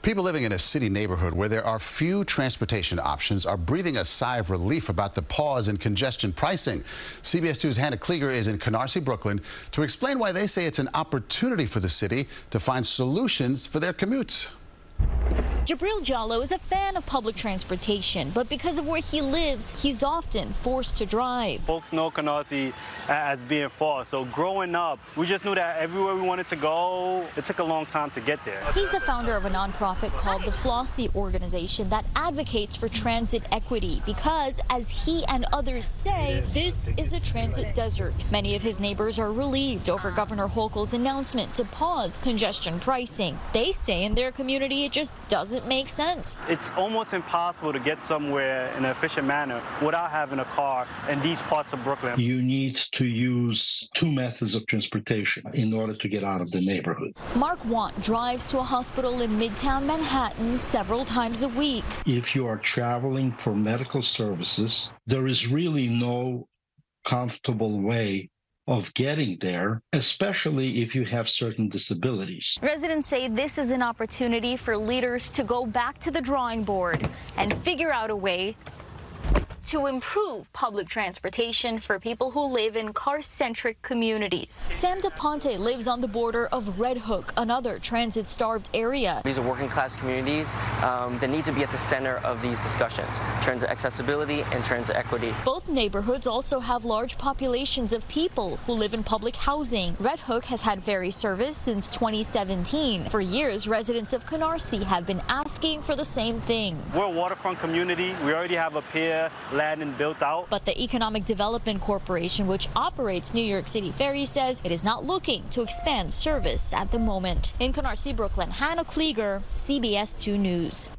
People living in a city neighborhood where there are few transportation options are breathing a sigh of relief about the pause in congestion pricing. CBS 2's Hannah Kliger is in Canarsie, Brooklyn, to explain why they say it's an opportunity for the city to find solutions for their commutes. Jabril Jallo is a fan of public transportation, but because of where he lives, he's often forced to drive. Folks know Canarsie as being far, so growing up, we just knew that everywhere we wanted to go, it took a long time to get there. He's the founder of a nonprofit called the Flossy organization that advocates for transit equity because, as he and others say, this is a transit desert. Many of his neighbors are relieved over Governor Hochul's announcement to pause congestion pricing. They say in their community it just doesn't make sense. It's almost impossible to get somewhere in an efficient manner without having a car in these parts of Brooklyn. You need to use two methods of transportation in order to get out of the neighborhood. Mark Want drives to a hospital in Midtown Manhattan several times a week. If you are traveling for medical services, there is really no comfortable way of getting there, especially if you have certain disabilities. Residents say this is an opportunity for leaders to go back to the drawing board and figure out a way to improve public transportation for people who live in car-centric communities. Sam DePonte lives on the border of Red Hook, another transit-starved area. These are working-class communities that need to be at the center of these discussions, transit accessibility and transit equity. Both neighborhoods also have large populations of people who live in public housing. Red Hook has had ferry service since 2017. For years, residents of Canarsie have been asking for the same thing. We're a waterfront community. We already have a pier, land built out. But the Economic Development Corporation, which operates New York City Ferry, says it is not looking to expand service at the moment. In Canarsie, Brooklyn, Hannah Kliger, CBS 2 News.